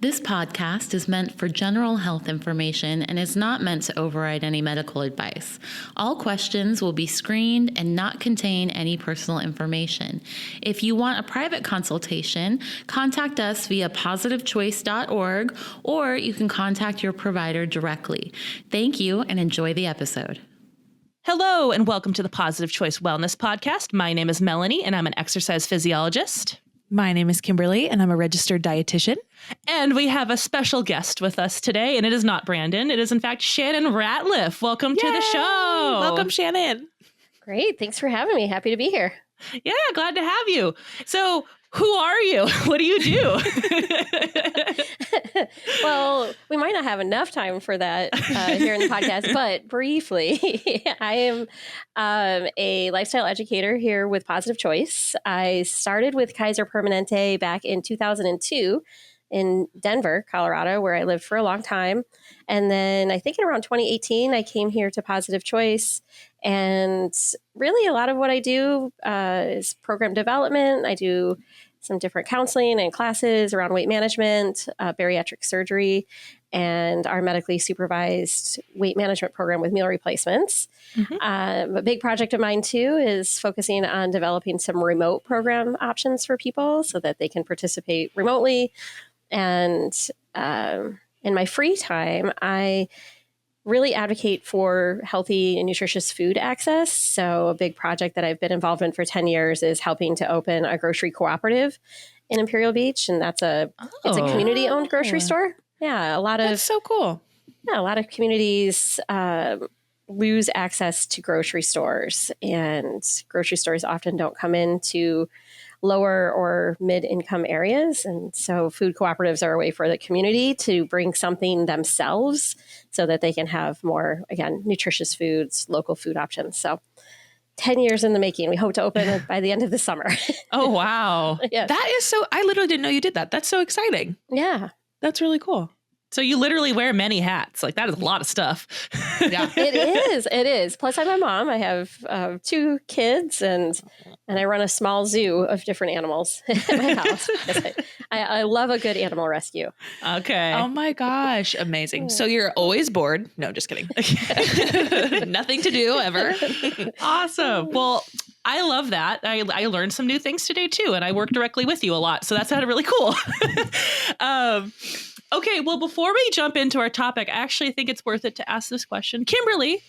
This podcast is meant for general health information and is not meant to override any medical advice. All questions will be screened and not contain any personal information. If you want a private consultation, contact us via positivechoice.org, or you can contact your provider directly. Thank you and enjoy the episode. Hello and welcome to the Positive Choice Wellness Podcast. My name is Melanie and I'm an exercise physiologist. My name is Kimberly, and I'm a registered dietitian. And we have a special guest with us today, and it is not Brandon. It is, in fact, Shannon Ratliff. Welcome to the show. Welcome, Shannon. Great. Thanks for having me. Happy to be here. Yeah, glad to have you. So who are you? What do you do? Well, we might not have enough time for that here in the podcast, but briefly, I am a lifestyle educator here with Positive Choice. I started with Kaiser Permanente back in 2002 in Denver, Colorado, where I lived for a long time. And then I think in around 2018, I came here to Positive Choice. And really a lot of what I do is program development. I do some different counseling and classes around weight management, bariatric surgery, and our medically supervised weight management program with meal replacements. Mm-hmm. A big project of mine, too, is focusing on developing some remote program options for people so that they can participate remotely. And in my free time, I really advocate for healthy and nutritious food access. So a big project that I've been involved in for 10 years is helping to open a grocery cooperative in Imperial Beach. And it's a community-owned grocery store. Yeah, That's so cool. Yeah, a lot of communities lose access to grocery stores, and grocery stores often don't come into lower or mid-income areas. And so food cooperatives are a way for the community to bring something themselves so that they can have more, again, nutritious foods, local food options. So 10 years in the making. We hope to open it by the end of the summer. Oh, wow. Yes. That is I literally didn't know you did that. That's so exciting. Yeah. That's really cool. So you literally wear many hats. Like, that is a lot of stuff. Yeah. It is. Plus, I'm a mom. I have 2 kids, and I run a small zoo of different animals at my house. I love a good animal rescue. Okay. Oh my gosh. Amazing. So you're always bored. No, just kidding. Nothing to do ever. Awesome. Well, I love that. I learned some new things today, too, and I work directly with you a lot. So that's kind of really cool. Okay, well, before we jump into our topic, I actually think it's worth it to ask this question. Kimberly,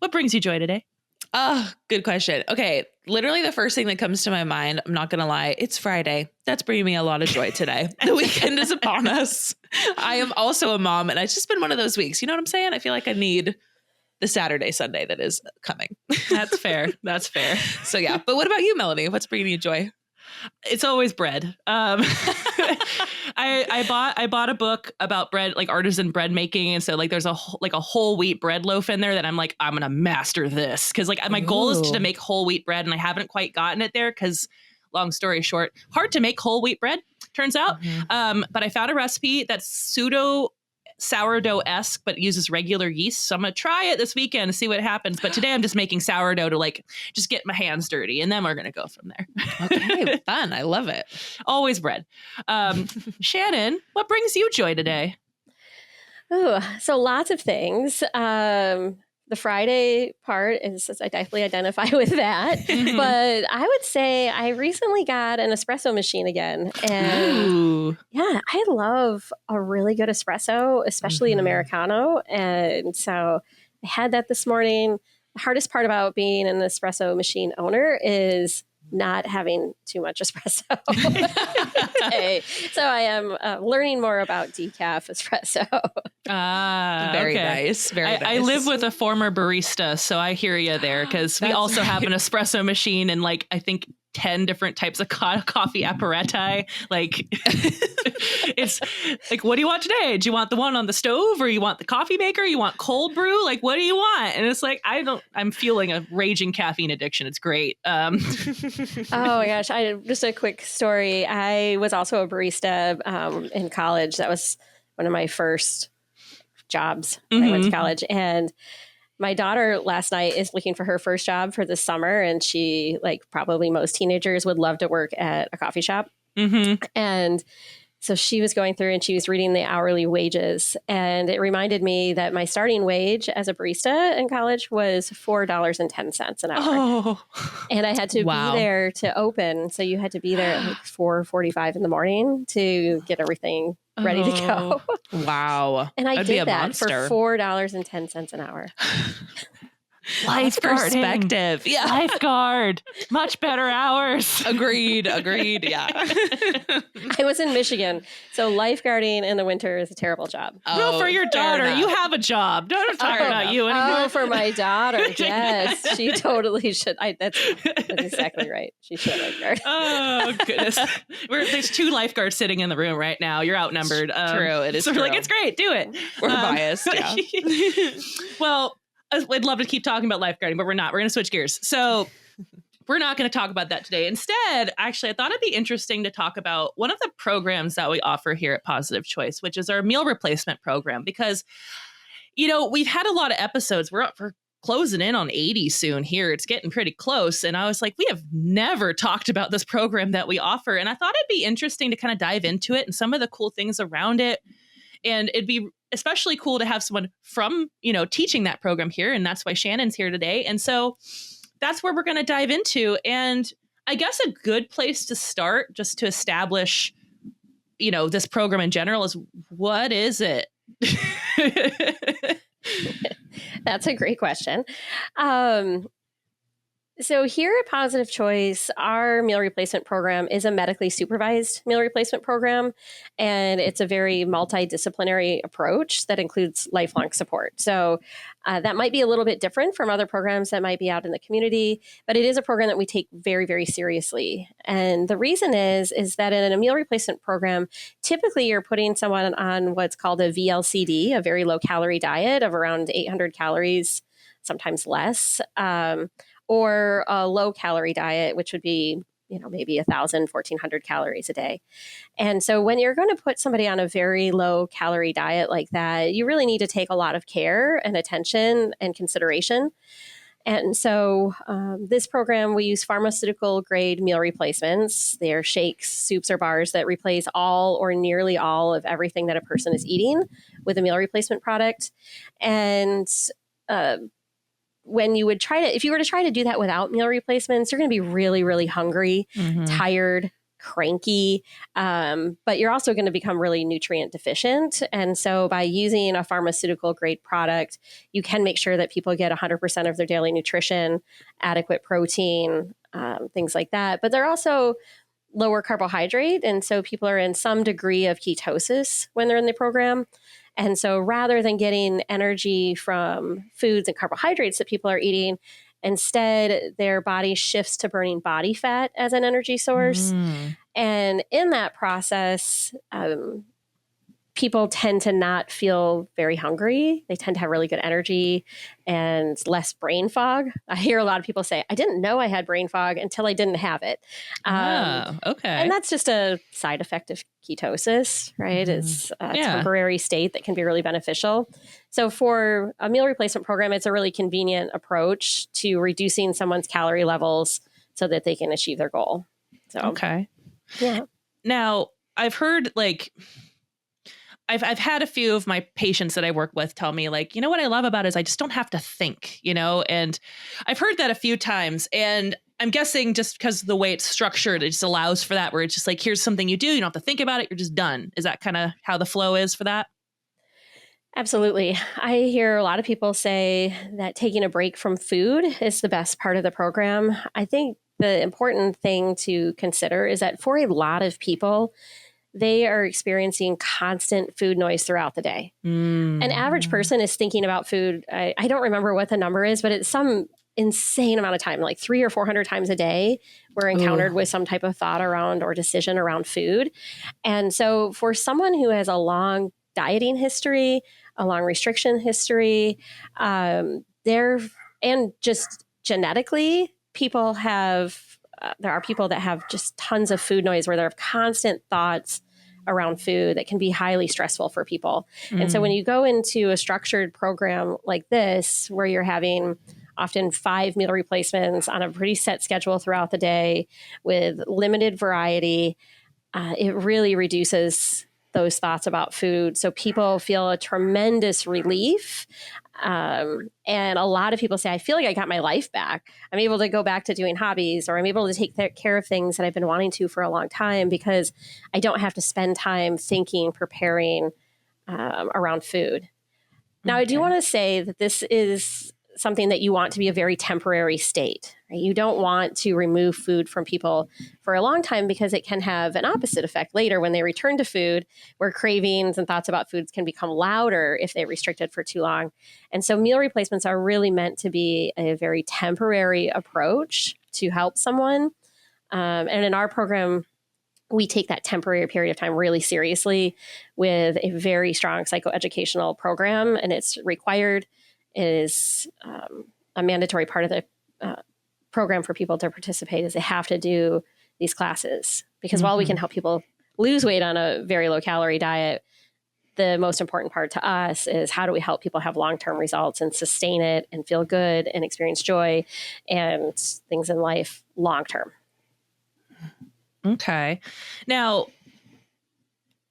what brings you joy today? Oh, good question. Okay, literally the first thing that comes to my mind, I'm not going to lie, it's Friday. That's bringing me a lot of joy today. The weekend is upon us. I am also a mom, and it's just been one of those weeks. You know what I'm saying? I feel like I need the Saturday, Sunday that is coming. That's fair. That's fair. So yeah, but what about you, Melanie? What's bringing you joy? It's always bread. I bought a book about bread, like artisan bread making, and so like there's a whole wheat bread loaf in there that I'm like, I'm gonna master this, because like my goal is to make whole wheat bread, and I haven't quite gotten it there because, long story short, hard to make whole wheat bread, turns out. Mm-hmm. But I found a recipe that's pseudo sourdough-esque but uses regular yeast, so I'm gonna try it this weekend and see what happens. But today I'm just making sourdough to like just get my hands dirty, and then we're gonna go from there. Okay, fun. I love it. Always bread. Shannon, what brings you joy today? Ooh, so lots of things. The Friday part is, I definitely identify with that. Mm-hmm. But I would say I recently got an espresso machine again. And yeah, I love a really good espresso, especially an Americano. And so I had that this morning. The hardest part about being an espresso machine owner is not having too much espresso. Okay. So I am learning more about decaf espresso. Very nice. Very nice. I live with a former barista, so I hear you there, because we also have an espresso machine and like I think 10 different types of coffee apparati. Like, it's like, what do you want today? Do you want the one on the stove, or you want the coffee maker? You want cold brew? Like, what do you want? And it's like, I'm feeling a raging caffeine addiction. It's great. Oh my gosh. Just a quick story. I was also a barista in college. That was one of my first jobs when I went to college. And my daughter last night is looking for her first job for this summer. And she, like probably most teenagers, would love to work at a coffee shop. And So she was going through and she was reading the hourly wages. And it reminded me that my starting wage as a barista in college was $4.10 an hour. Oh, And I had to Wow. be there to open. So you had to be there at like 4:45 in the morning to get everything ready to go. Wow. And I That'd be a did that monster. for $4.10 an hour. lifeguarding. Perspective. Yeah. Lifeguard. Much better hours. Agreed. Yeah. I was in Michigan. So lifeguarding in the winter is a terrible job. No, for your fair daughter. enough. You have a job. Don't talk Fair about enough. you anymore. Oh, for my daughter. Yes, she totally should. That's exactly right. She should lifeguard. Oh, goodness. There's 2 lifeguards sitting in the room right now. You're outnumbered. True. It is So we're like, true. it's great. Do it. We're biased. Yeah. Well, I'd love to keep talking about lifeguarding, but we're not. We're going to switch gears. So we're not going to talk about that today. Instead, actually, I thought it'd be interesting to talk about one of the programs that we offer here at Positive Choice, which is our meal replacement program. Because, we've had a lot of episodes. We're closing in on 80 soon here. It's getting pretty close. And I was like, we have never talked about this program that we offer. And I thought it'd be interesting to kind of dive into it and some of the cool things around it. And it'd be especially cool to have someone from, teaching that program here. And that's why Shannon's here today. And so that's where we're going to dive into. And I guess a good place to start, just to establish, this program in general, is what is it? That's a great question. So here at Positive Choice, our meal replacement program is a medically supervised meal replacement program, and it's a very multidisciplinary approach that includes lifelong support. So that might be a little bit different from other programs that might be out in the community, but it is a program that we take very, very seriously. And the reason is that in a meal replacement program, typically you're putting someone on what's called a VLCD, a very low calorie diet of around 800 calories, sometimes less. Or a low calorie diet, which would be, maybe 1,000, 1,400 calories a day. And so when you're going to put somebody on a very low calorie diet like that, you really need to take a lot of care and attention and consideration. And so this program, we use pharmaceutical grade meal replacements. They're shakes, soups, or bars that replace all or nearly all of everything that a person is eating with a meal replacement product. And when you would if you were to try to do that without meal replacements, you're going to be really, really hungry, tired, cranky, but you're also going to become really nutrient deficient. And so by using a pharmaceutical grade product, you can make sure that people get 100% of their daily nutrition, adequate protein, things like that. But they're also lower carbohydrate. And so people are in some degree of ketosis when they're in the program. And so rather than getting energy from foods and carbohydrates that people are eating, instead their body shifts to burning body fat as an energy source. And in that process, people tend to not feel very hungry. They tend to have really good energy and less brain fog. I hear a lot of people say, I didn't know I had brain fog until I didn't have it. Okay. And that's just a side effect of ketosis, right? It's a temporary state that can be really beneficial. So for a meal replacement program, it's a really convenient approach to reducing someone's calorie levels so that they can achieve their goal. So, okay. Yeah. Now, I've heard I've had a few of my patients that I work with tell me what I love about it is I just don't have to think, and I've heard that a few times. And I'm guessing just because of the way it's structured, it just allows for that, where it's just here's something you do. You don't have to think about it. You're just done. Is that kind of how the flow is for that? Absolutely. I hear a lot of people say that taking a break from food is the best part of the program. I think the important thing to consider is that for a lot of people, they are experiencing constant food noise throughout the day. An average person is thinking about food. I don't remember what the number is, but it's some insane amount of time, like 300 or 400 times a day, we're encountered with some type of thought around or decision around food. And so for someone who has a long dieting history, a long restriction history, and just genetically, there are people that have just tons of food noise where there are constant thoughts around food that can be highly stressful for people. And so when you go into a structured program like this, where you're having often 5 meal replacements on a pretty set schedule throughout the day with limited variety, it really reduces those thoughts about food. So people feel a tremendous relief. And a lot of people say, I feel like I got my life back. I'm able to go back to doing hobbies, or I'm able to take care of things that I've been wanting to for a long time because I don't have to spend time thinking, preparing around food. Now, I do want to say that this is something that you want to be a very temporary state. Right? You don't want to remove food from people for a long time because it can have an opposite effect later when they return to food, where cravings and thoughts about foods can become louder if they restrict it for too long. And so meal replacements are really meant to be a very temporary approach to help someone. And in our program, we take that temporary period of time really seriously with a very strong psychoeducational program, and it's required. It is a mandatory part of the program for people to participate is they have to do these classes because while we can help people lose weight on a very low calorie diet, the most important part to us is how do we help people have long-term results and sustain it and feel good and experience joy and things in life long-term. Okay. Now,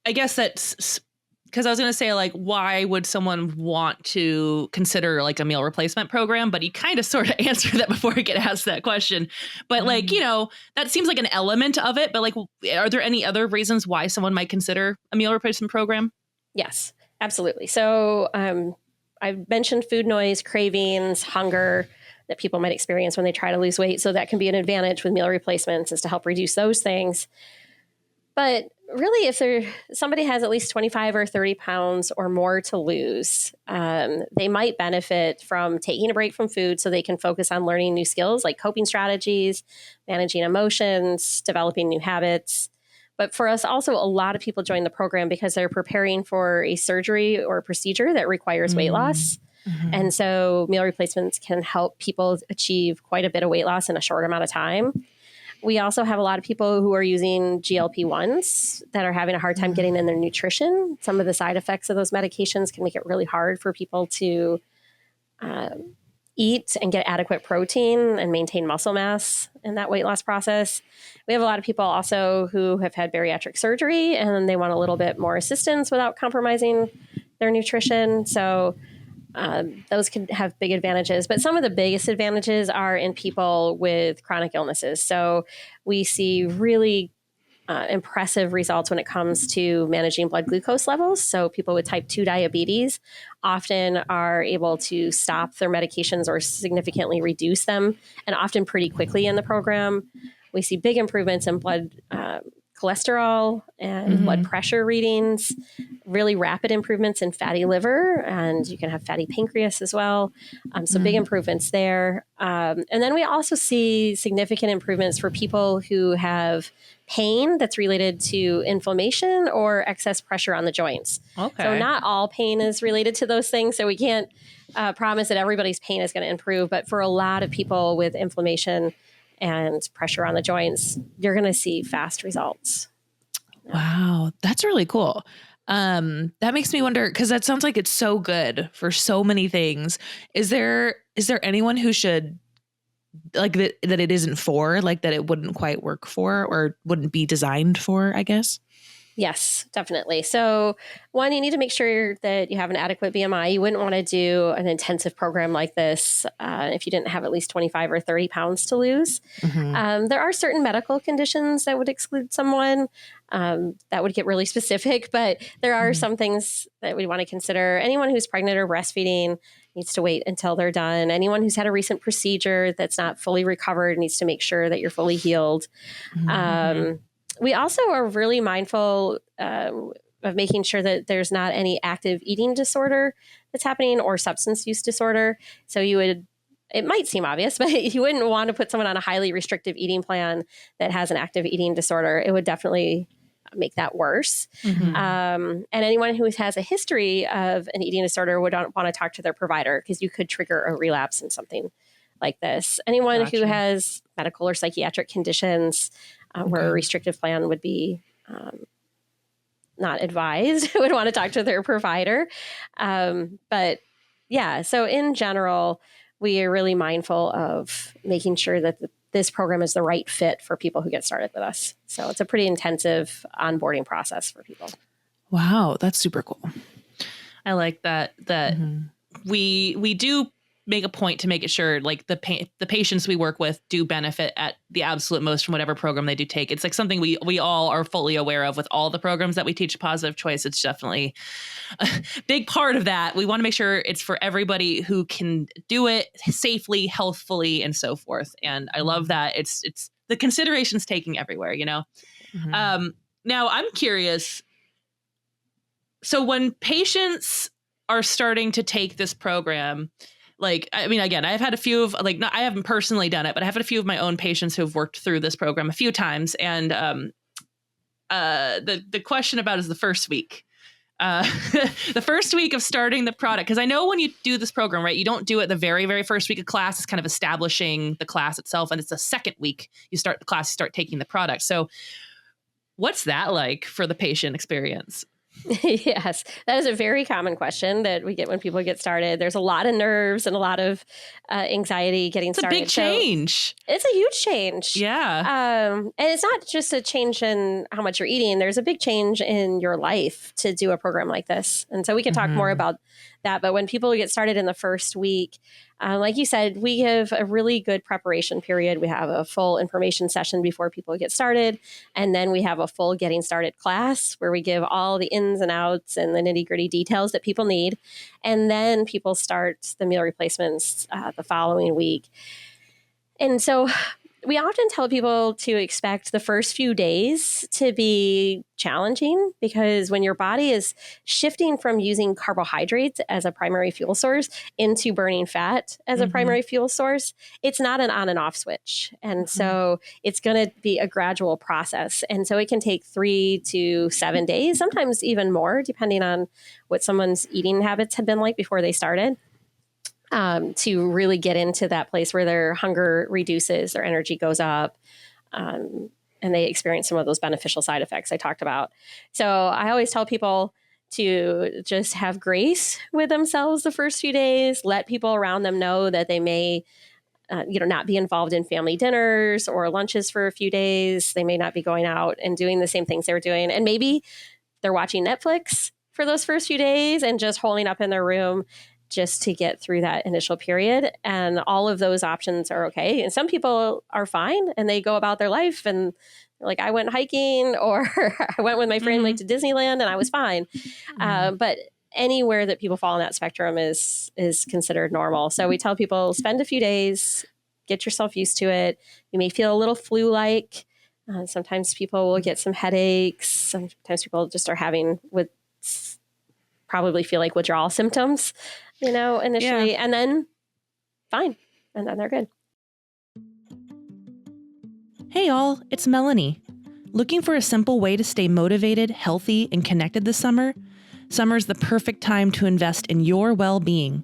I guess that's because I was going to say, like, why would someone want to consider like a meal replacement program? But you kind of sort of answered that before I get asked that question. But like, you know, that seems like an element of it. But like, are there any other reasons why someone might consider a meal replacement program? Yes, absolutely. So I mentioned food noise, cravings, hunger that people might experience when they try to lose weight. So that can be an advantage with meal replacements is to help reduce those things. But really, if somebody has at least 25 or 30 pounds or more to lose, they might benefit from taking a break from food so they can focus on learning new skills like coping strategies, managing emotions, developing new habits. But for us, also, a lot of people join the program because they're preparing for a surgery or a procedure that requires weight loss. And so meal replacements can help people achieve quite a bit of weight loss in a short amount of time. We also have a lot of people who are using GLP-1s that are having a hard time getting in their nutrition. Some of the side effects of those medications can make it really hard for people to eat and get adequate protein and maintain muscle mass in that weight loss process. We have a lot of people also who have had bariatric surgery and they want a little bit more assistance without compromising their nutrition. So those can have big advantages, but some of the biggest advantages are in people with chronic illnesses. So we see really impressive results when it comes to managing blood glucose levels. So people with type 2 diabetes often are able to stop their medications or significantly reduce them, and often pretty quickly in the program. We see big improvements in blood cholesterol and blood pressure readings, really rapid improvements in fatty liver, and you can have fatty pancreas as well. So big improvements there. And then we also see significant improvements for people who have pain that's related to inflammation or excess pressure on the joints. Okay. So not all pain is related to those things. So we can't promise that everybody's pain is going to improve. But for a lot of people with inflammation and pressure on the joints, you're going to see fast results. Wow, that's really cool. That makes me wonder, because that sounds like it's so good for so many things. Is there anyone who should like that it isn't for, like that it wouldn't quite work for or wouldn't be designed for, I guess? Yes, definitely. So one, you need to make sure that you have an adequate BMI. You wouldn't want to do an intensive program like this if you didn't have at least 25 or 30 pounds to lose. There are certain medical conditions that would exclude someone. That would get really specific, but there are some things that we want to consider. Anyone who's pregnant or breastfeeding needs to wait until they're done. Anyone who's had a recent procedure that's not fully recovered needs to make sure that you're fully healed. We also are really mindful of making sure that there's not any active eating disorder that's happening or substance use disorder. So it might seem obvious, but you wouldn't want to put someone on a highly restrictive eating plan that has an active eating disorder. It would definitely make that worse. And anyone who has a history of an eating disorder would want to talk to their provider because you could trigger a relapse in something like this. Anyone who has medical or psychiatric conditions where a restrictive plan would be not advised, would want to talk to their provider. But yeah, so in general, we are really mindful of making sure that the this program is the right fit for people who get started with us. So it's a pretty intensive onboarding process for people. Wow, that's super cool. I like that we do make a point to make it sure like the patients we work with do benefit at the absolute most from whatever program they do take. It's like something we all are fully aware of with all the programs that we teach Positive Choice. It's definitely a big part of that. We want to make sure it's for everybody who can do it safely, healthfully, and so forth. And I love that it's the considerations taking everywhere, you know? Mm-hmm. Now I'm curious. So when patients are starting to take this program, like, I mean, again, I've had a few of like, I haven't personally done it, but I have had a few of my own patients who've worked through this program a few times. And the question about is the first week. The first week of starting the product, because I know when you do this program, right, you don't do it the very, very first week of class. It's kind of establishing the class itself. And it's the second week you start the class, you start taking the product. So what's that like for the patient experience? Yes, that is a very common question that we get when people get started. There's a lot of nerves and a lot of anxiety getting started. It's a big change. So it's a huge change. Yeah. And it's not just a change in how much you're eating. There's a big change in your life to do a program like this. And so we can talk more about that. But when people get started in the first week, like you said, we give a really good preparation period. We have a full information session before people get started. And then we have a full getting started class where we give all the ins and outs and the nitty gritty details that people need. And then people start the meal replacements the following week. And so we often tell people to expect the first few days to be challenging because when your body is shifting from using carbohydrates as a primary fuel source into burning fat as a primary fuel source, it's not an on and off switch. And so it's going to be a gradual process. And so it can take 3 to 7 days, sometimes even more, depending on what someone's eating habits had been like before they started. To really get into that place where their hunger reduces, their energy goes up, and they experience some of those beneficial side effects I talked about. So I always tell people to just have grace with themselves the first few days, let people around them know that they may not be involved in family dinners or lunches for a few days. They may not be going out and doing the same things they were doing. And maybe they're watching Netflix for those first few days and just holding up in their room just to get through that initial period. And all of those options are okay. And some people are fine and they go about their life and like, I went hiking or I went with my family to Disneyland and I was fine. But anywhere that people fall on that spectrum is considered normal. So we tell people spend a few days, get yourself used to it. You may feel a little flu-like. Sometimes people will get some headaches. Sometimes people just are having probably feel like withdrawal symptoms, initially, and then fine. And then they're good. Hey all, it's Melanie. Looking for a simple way to stay motivated, healthy, and connected this summer? Summer's the perfect time to invest in your well-being.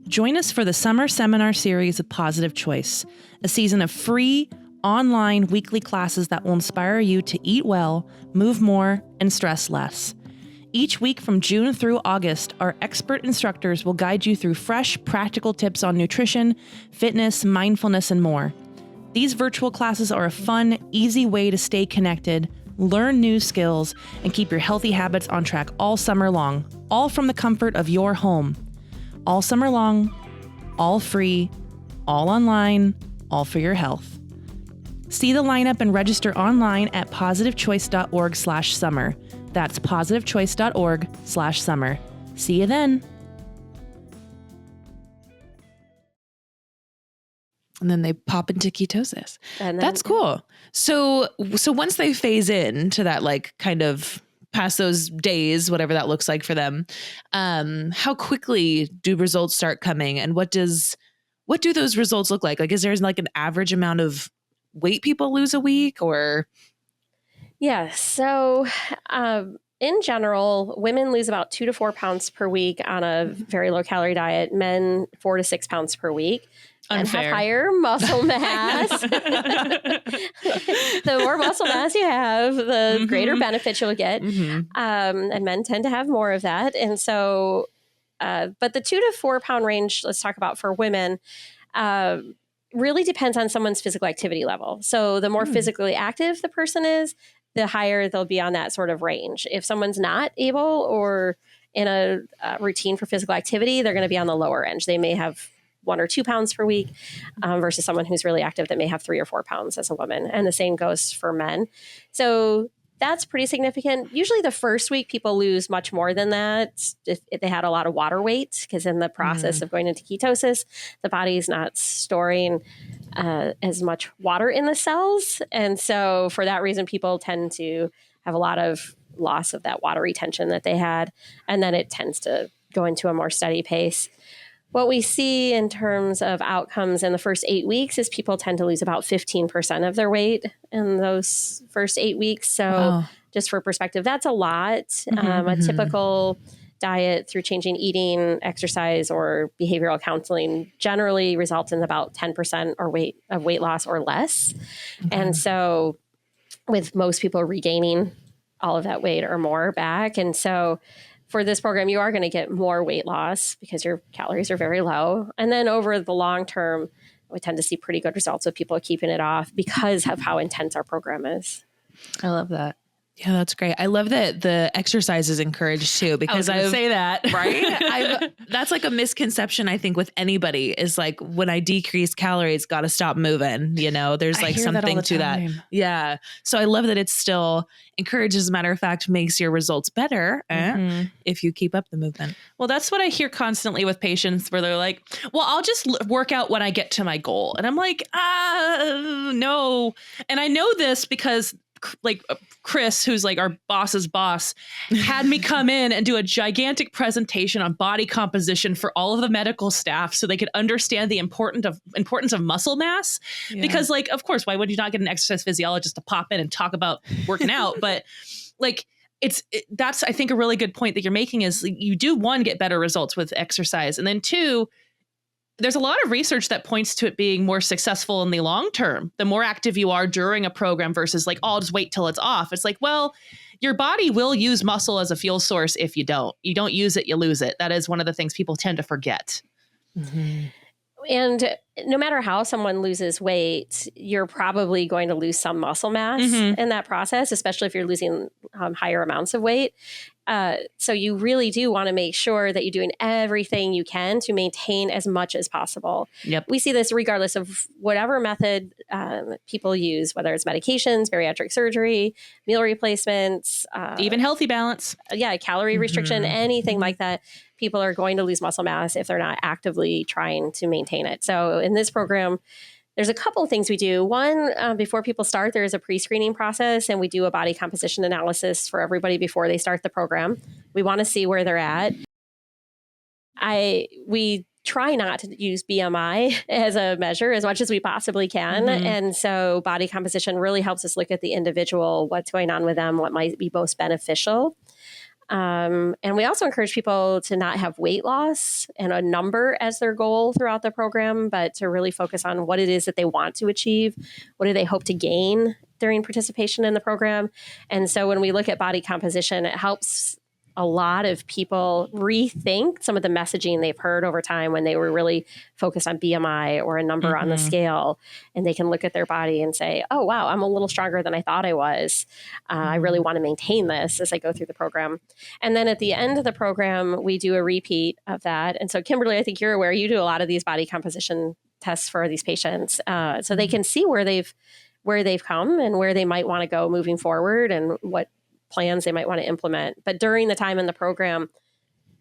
Join us for the Summer Seminar Series of Positive Choice, a season of free, online weekly classes that will inspire you to eat well, move more, and stress less. Each week from June through August, our expert instructors will guide you through fresh, practical tips on nutrition, fitness, mindfulness, and more. These virtual classes are a fun, easy way to stay connected, learn new skills, and keep your healthy habits on track all summer long, all from the comfort of your home. All summer long, all free, all online, all for your health. See the lineup and register online at positivechoice.org/summer. That's positivechoice.org/summer. See you then. And then they pop into ketosis. That's cool. So once they phase in to that, like kind of past those days, whatever that looks like for them, how quickly do results start coming? And what do those results look like? Like, is there like an average amount of weight people lose a week or? Yeah. So in general, women lose about 2 to 4 pounds per week on a very low calorie diet, men 4 to 6 pounds per week. Unfair. And have higher muscle mass. The more muscle mass you have, the greater benefit you'll get. And men tend to have more of that. And so, but the 2 to 4 pound range, let's talk about for women. really depends on someone's physical activity level. So the more physically active the person is, the higher they'll be on that sort of range. If someone's not able or in a routine for physical activity, they're going to be on the lower end. They may have 1 or 2 pounds per week versus someone who's really active that may have 3 or 4 pounds as a woman. And the same goes for men. So that's pretty significant. Usually the first week, people lose much more than that if they had a lot of water weight, because in the process of going into ketosis, the body is not storing as much water in the cells. And so for that reason, people tend to have a lot of loss of that water retention that they had. And then it tends to go into a more steady pace. What we see in terms of outcomes in the first 8 weeks is people tend to lose about 15% of their weight in those first 8 weeks. So just for perspective, that's a lot. A typical diet through changing eating, exercise, or behavioral counseling generally results in about 10% or weight loss or less. And so with most people regaining all of that weight or more back. And so for this program, you are going to get more weight loss because your calories are very low. And then over the long term, we tend to see pretty good results with people keeping it off because of how intense our program is. I love that. Yeah, that's great. I love that the exercise is encouraged too, because I say that. Right. That's like a misconception, I think, with anybody is like, when I decrease calories, got to stop moving. You know, there's like something to that. Yeah. So I love that it's still encouraged. As a matter of fact, makes your results better if you keep up the movement. Well, that's what I hear constantly with patients where they're like, well, I'll just work out when I get to my goal. And I'm like, no. And I know this because like Chris, who's like our boss's boss, had me come in and do a gigantic presentation on body composition for all of the medical staff so they could understand the importance of muscle mass. Yeah. Because like, of course, why would you not get an exercise physiologist to pop in and talk about working out? But like, that's, I think, a really good point that you're making is you do, one, get better results with exercise. And then two, there's a lot of research that points to it being more successful in the long term. The more active you are during a program versus like, oh, I'll just wait till it's off. It's like, well, your body will use muscle as a fuel source if you don't. You don't use it, you lose it. That is one of the things people tend to forget. And no matter how someone loses weight, you're probably going to lose some muscle mass in that process, especially if you're losing higher amounts of weight. So you really do want to make sure that you're doing everything you can to maintain as much as possible. Yep. We see this regardless of whatever method people use, whether it's medications, bariatric surgery, meal replacements, even healthy balance. Yeah, calorie restriction, anything like that. People are going to lose muscle mass if they're not actively trying to maintain it. So in this program, there's a couple of things we do. One, before people start, there is a pre-screening process, and we do a body composition analysis for everybody before they start the program. We want to see where they're at. We try not to use BMI as a measure as much as we possibly can. And so body composition really helps us look at the individual, what's going on with them, what might be most beneficial. And we also encourage people to not have weight loss and a number as their goal throughout the program, but to really focus on what it is that they want to achieve. What do they hope to gain during participation in the program? And so when we look at body composition, it helps a lot of people rethink some of the messaging they've heard over time when they were really focused on BMI or a number on the scale. And they can look at their body and say, oh, wow, I'm a little stronger than I thought I was. I really want to maintain this as I go through the program. And then at the end of the program, we do a repeat of that. And so, Kimberly, I think you're aware, you do a lot of these body composition tests for these patients. So they can see where they've come and where they might want to go moving forward and what plans they might want to implement. But during the time in the program,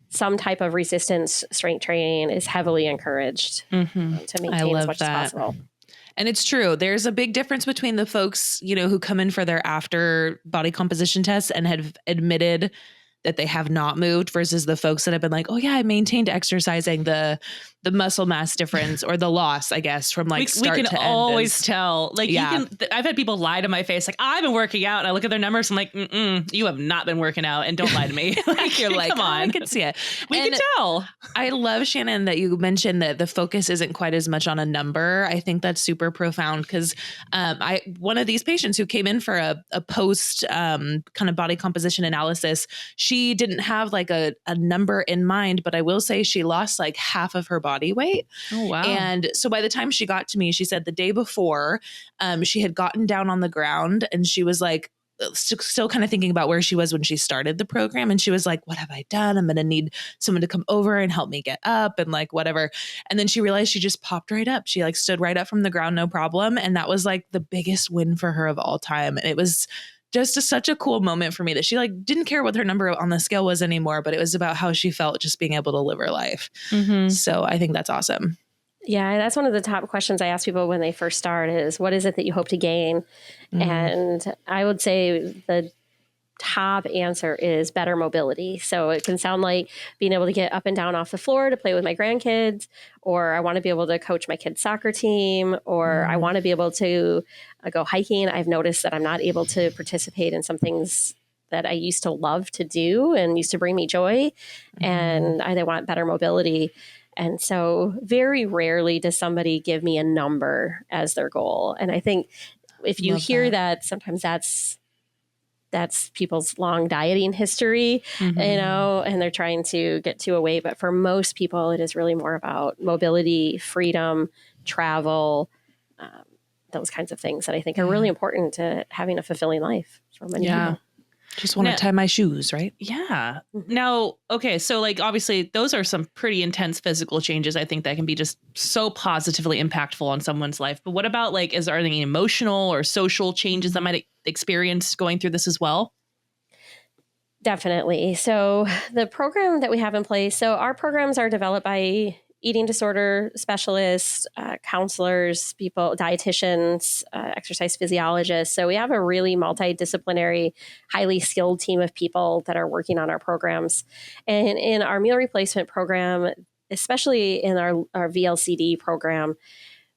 some type of resistance strength training is heavily encouraged to maintain as much as possible. And it's true. There's a big difference between the folks, who come in for their after body composition tests and have admitted that they have not moved versus the folks that have been like, oh yeah, I maintained exercising, the muscle mass difference or the loss, I guess, from like start to end. We can always tell. Like, I've had people lie to my face, like, I've been working out, and I look at their numbers, I'm like, you have not been working out, and don't lie to me. Like, you're like, come on. I can see it. We can tell. I love, Shannon, that you mentioned that the focus isn't quite as much on a number. I think that's super profound because one of these patients who came in for a post kind of body composition analysis she didn't have like a number in mind, but I will say she lost like half of her body weight. Oh, wow. And so by the time she got to me, she said the day before, she had gotten down on the ground and she was like, still kind of thinking about where she was when she started the program. And she was like, what have I done? I'm going to need someone to come over and help me get up and like whatever. And then she realized she just popped right up. She like stood right up from the ground, no problem. And that was like the biggest win for her of all time. And it was just such a cool moment for me that she like didn't care what her number on the scale was anymore, but it was about how she felt just being able to live her life. Mm-hmm. So I think that's awesome. Yeah, that's one of the top questions I ask people when they first start is, what is it that you hope to gain? Mm-hmm. And I would say the top answer is better mobility. So it can sound like being able to get up and down off the floor to play with my grandkids, or I want to be able to coach my kids' soccer team, or I want to be able to go hiking. I've noticed that I'm not able to participate in some things that I used to love to do and used to bring me joy. And I want better mobility. And so very rarely does somebody give me a number as their goal. And I think if you hear that, sometimes that's people's long dieting history, you know, and they're trying to get to a weight. But for most people, it is really more about mobility, freedom, travel, those kinds of things that I think are really important to having a fulfilling life for many people. Just want to tie my shoes, right? Yeah. Now, okay. So like, obviously those are some pretty intense physical changes. I think that can be just so positively impactful on someone's life. But what about like, are there any emotional or social changes that might experience going through this as well? Definitely. So the program that we have in place, so our programs are developed by eating disorder specialists, counselors, people, dietitians, exercise physiologists. So we have a really multidisciplinary, highly skilled team of people that are working on our programs. And in our meal replacement program, especially in our VLCD program,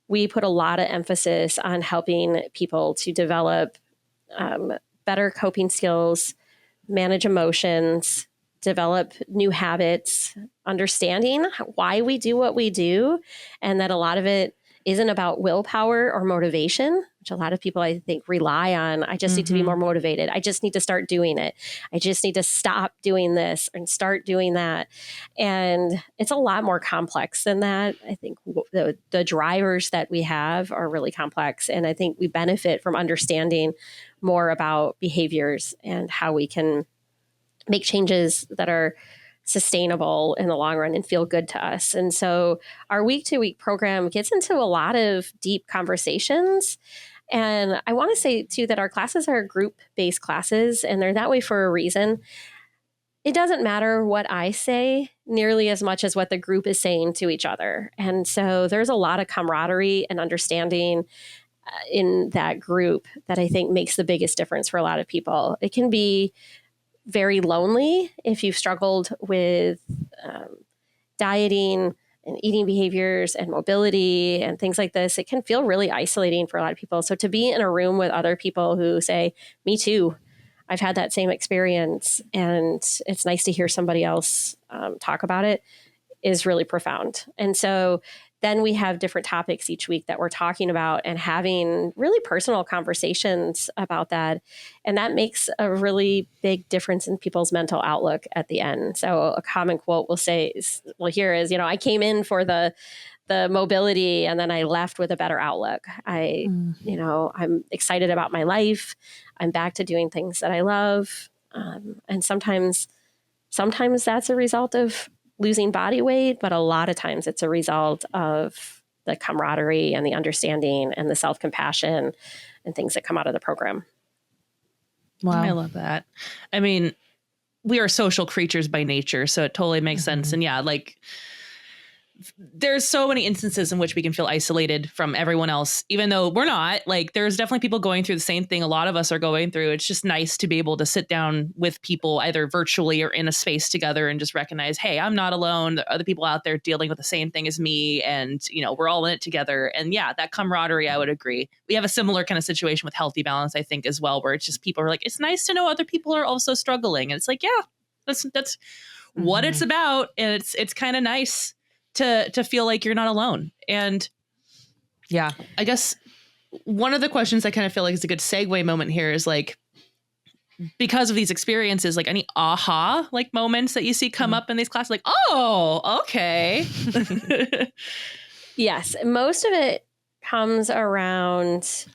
we put a lot of emphasis on helping people to develop better coping skills, manage emotions, develop new habits, understanding why we do what we do, and that a lot of it isn't about willpower or motivation, which a lot of people I think rely on. I just need to be more motivated. I just need to start doing it. I just need to stop doing this and start doing that. And it's a lot more complex than that. I think the drivers that we have are really complex. And I think we benefit from understanding more about behaviors and how we can make changes that are sustainable in the long run and feel good to us. And so our week-to-week program gets into a lot of deep conversations. And I want to say too that our classes are group-based classes, and they're that way for a reason. It doesn't matter what I say nearly as much as what the group is saying to each other. And so there's a lot of camaraderie and understanding in that group that I think makes the biggest difference for a lot of people. It can be very lonely if you've struggled with dieting and eating behaviors and mobility and things like this. It can feel really isolating for a lot of people. So to be in a room with other people who say, me too, I've had that same experience, and it's nice to hear somebody else talk about it, is really profound. And so then we have different topics each week that we're talking about and having really personal conversations about that. And that makes a really big difference in people's mental outlook at the end. So a common quote here is, I came in for the mobility and then I left with a better outlook. I'm excited about my life. I'm back to doing things that I love. And sometimes that's a result of losing body weight, but a lot of times it's a result of the camaraderie and the understanding and the self-compassion and things that come out of the program. Wow. I love that. I mean, we are social creatures by nature, so it totally makes sense. And yeah, like there's so many instances in which we can feel isolated from everyone else, even though we're not. Like, there's definitely people going through the same thing a lot of us are going through. It's just nice to be able to sit down with people either virtually or in a space together and just recognize, hey, I'm not alone. There are other people out there dealing with the same thing as me. And, we're all in it together. And yeah, that camaraderie, I would agree. We have a similar kind of situation with Healthy Balance, I think, as well, where it's just people are like, it's nice to know other people are also struggling. And it's like, yeah, that's what it's about. And it's kind of nice to feel like you're not alone. And yeah, I guess one of the questions I kind of feel like is a good segue moment here is like, because of these experiences, like any aha like moments that you see come up in these classes, like, oh, okay. Yes. Most of it comes around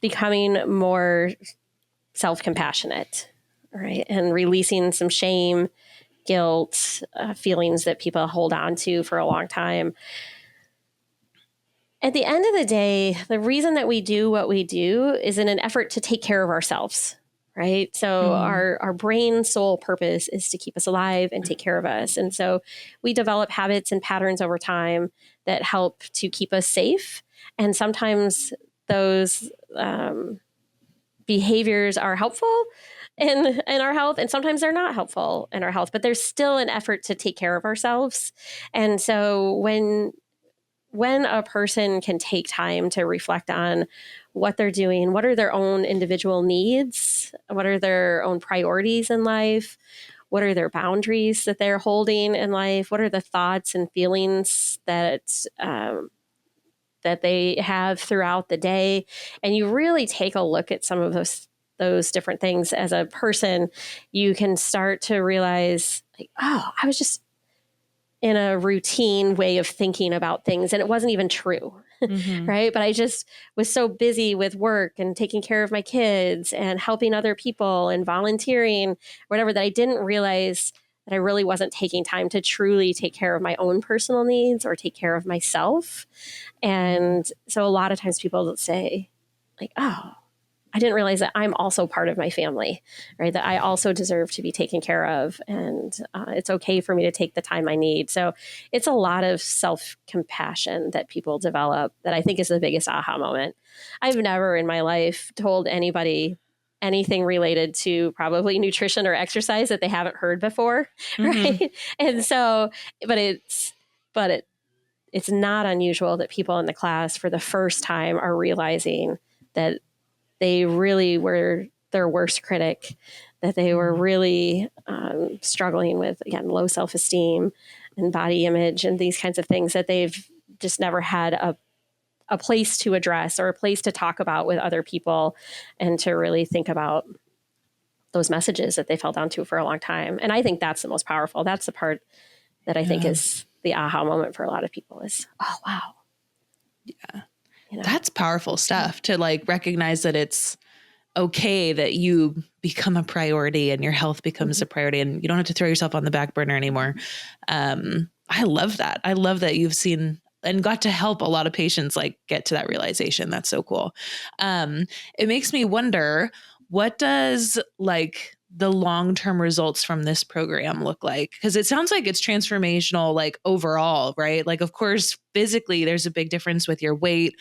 becoming more self-compassionate, right? And releasing some shame, guilt, feelings that people hold on to for a long time. At the end of the day, the reason that we do what we do is in an effort to take care of ourselves, right? So our brain sole purpose is to keep us alive and take care of us. And so we develop habits and patterns over time that help to keep us safe. And sometimes those behaviors are helpful in our health, and sometimes they're not helpful in our health, but there's still an effort to take care of ourselves. And so when a person can take time to reflect on what they're doing, what are their own individual needs, what are their own priorities in life, what are their boundaries that they're holding in life, what are the thoughts and feelings that they have throughout the day, and you really take a look at some of those different things as a person, you can start to realize, like, oh, I was just in a routine way of thinking about things, and it wasn't even true. Right. But I just was so busy with work and taking care of my kids and helping other people and volunteering, whatever, that I didn't realize that I really wasn't taking time to truly take care of my own personal needs or take care of myself. And so a lot of times people will say, like, oh, I didn't realize that I'm also part of my family, right? That I also deserve to be taken care of, and it's okay for me to take the time I need. So it's a lot of self-compassion that people develop that I think is the biggest aha moment. I've never in my life told anybody anything related to probably nutrition or exercise that they haven't heard before, right? And so, it's not unusual that people in the class for the first time are realizing that they really were their worst critic, that they were really struggling with, again, low self-esteem and body image and these kinds of things that they've just never had a place to address or a place to talk about with other people, and to really think about those messages that they've held on to for a long time. And I think that's the most powerful. That's the part that I think is the aha moment for a lot of people is, oh, wow. Yeah. You know? That's powerful stuff, to like recognize that it's okay that you become a priority and your health becomes a priority, and you don't have to throw yourself on the back burner anymore. I love that. I love that you've seen and got to help a lot of patients like get to that realization. That's so cool. It makes me wonder, what does like the long-term results from this program look like? Because it sounds like it's transformational, like overall, right? Like, of course, physically, there's a big difference with your weight,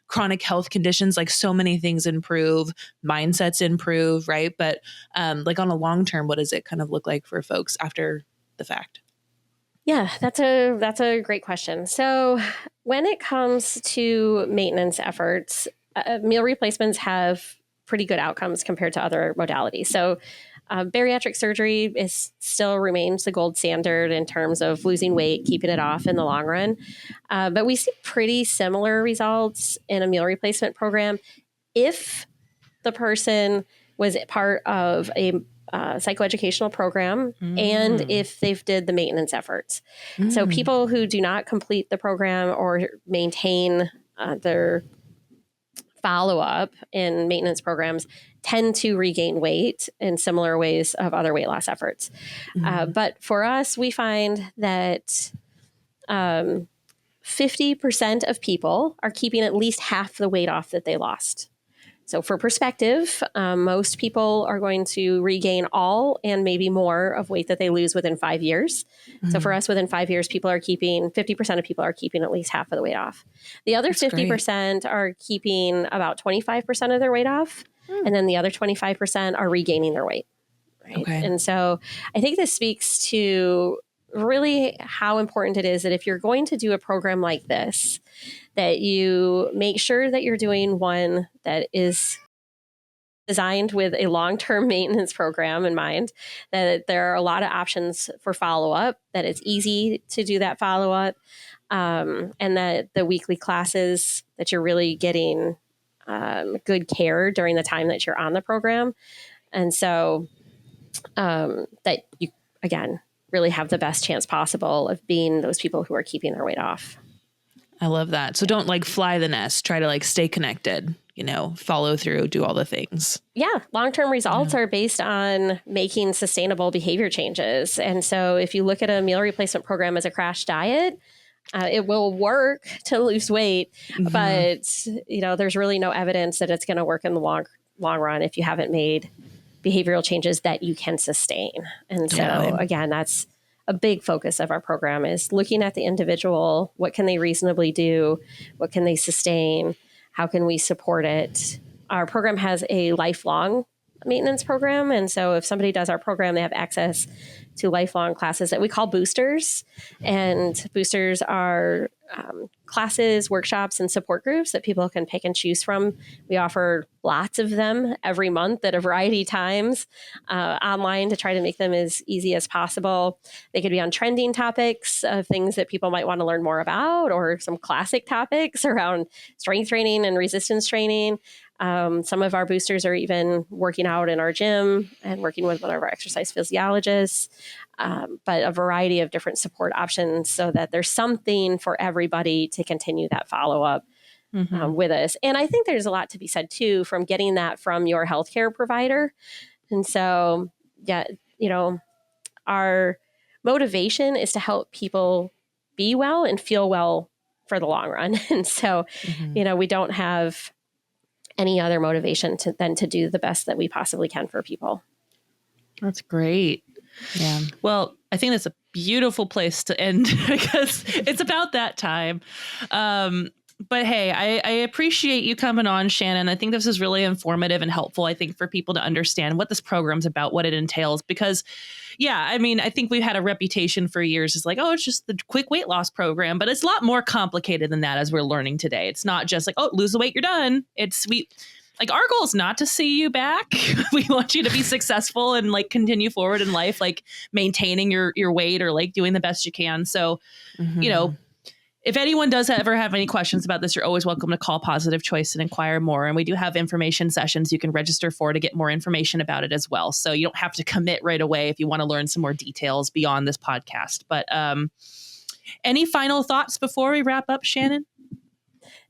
chronic health conditions, like so many things improve, mindsets improve, right? But like on a long term, what does it kind of look like for folks after the fact? Yeah, that's a great question. So when it comes to maintenance efforts, meal replacements have pretty good outcomes compared to other modalities. So bariatric surgery still remains the gold standard in terms of losing weight, keeping it off in the long run. But we see pretty similar results in a meal replacement program if the person was part of a psychoeducational program and if they've did the maintenance efforts. So people who do not complete the program or maintain their follow-up in maintenance programs tend to regain weight in similar ways of other weight loss efforts. But for us, we find that 50% of people are keeping at least half the weight off that they lost. So for perspective, most people are going to regain all and maybe more of weight that they lose within 5 years. So for us, within 5 years, 50% of people are keeping at least half of the weight off. The other 50% are keeping about 25% of their weight off. And then the other 25% are regaining their weight. Right. Okay. And so I think this speaks to really how important it is that if you're going to do a program like this, that you make sure that you're doing one that is designed with a long-term maintenance program in mind, that there are a lot of options for follow-up, that it's easy to do that follow-up, and that the weekly classes that you're really getting good care during the time that you're on the program. And so that you, again, really have the best chance possible of being those people who are keeping their weight off. I love that. So don't like fly the nest, try to like stay connected, you know, follow through, do all the things. Yeah. Long-term results are based on making sustainable behavior changes. And so if you look at a meal replacement program as a crash diet, it will work to lose weight, but you know, there's really no evidence that it's going to work in the long run if you haven't made behavioral changes that you can sustain. And so again, that's a big focus of our program, is looking at the individual. What can they reasonably do? What can they sustain? How can we support it? Our program has a lifelong maintenance program. And so if somebody does our program, they have access to lifelong classes that we call boosters. And boosters are classes, workshops, and support groups that people can pick and choose from. We offer lots of them every month at a variety of times online to try to make them as easy as possible. They could be on trending topics of things that people might want to learn more about, or some classic topics around strength training and resistance training. Some of our boosters are even working out in our gym and working with one of our exercise physiologists, but a variety of different support options so that there's something for everybody to continue that follow-up with us. And I think there's a lot to be said too from getting that from your healthcare provider. And so, yeah, you know, our motivation is to help people be well and feel well for the long run. And so, you know, we don't have any other motivation than to do the best that we possibly can for people. That's great. Yeah. Well, I think that's a beautiful place to end because it's about that time. But hey, I appreciate you coming on, Shannon. I think this is really informative and helpful, I think, for people to understand what this program's about, what it entails. Because, yeah, I mean, I think we've had a reputation for years. It's like, oh, it's just the quick weight loss program. But it's a lot more complicated than that, as we're learning today. It's not just like, oh, lose the weight, you're done. Like, our goal is not to see you back. We want you to be successful and like continue forward in life, like maintaining your weight or like doing the best you can. So, you know, if anyone does ever have any questions about this, you're always welcome to call Positive Choice and inquire more. And we do have information sessions you can register for to get more information about it as well. So you don't have to commit right away if you want to learn some more details beyond this podcast. But any final thoughts before we wrap up, Shannon?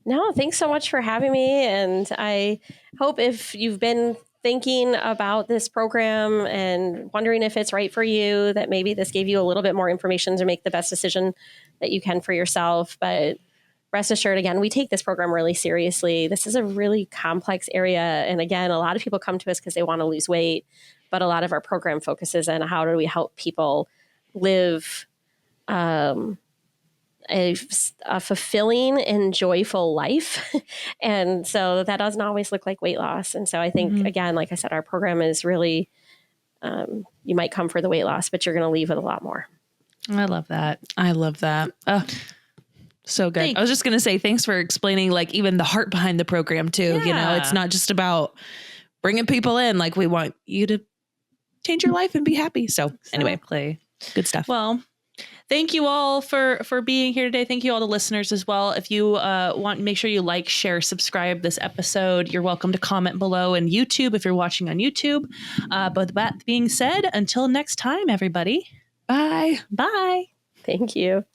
No, thanks so much for having me. And I hope if you've been thinking about this program and wondering if it's right for you, that maybe this gave you a little bit more information to make the best decision that you can for yourself. But rest assured, again, we take this program really seriously. This is a really complex area. And again, a lot of people come to us because they want to lose weight, but a lot of our program focuses on how do we help people live a fulfilling and joyful life. And so that doesn't always look like weight loss. And so I think, again, like I said, our program is really, you might come for the weight loss, but you're going to leave with a lot more. I love that. I love that. So good. I was just going to say, thanks for explaining like even the heart behind the program too. Yeah. You know, it's not just about bringing people in. Like, we want you to change your life and be happy. So anyway, good stuff. Well, thank you all for being here today. Thank you all the listeners as well. If you want, make sure you like, share, subscribe this episode. You're welcome to comment below in YouTube if you're watching on YouTube. But with that being said, until next time, everybody. Bye. Bye. Thank you.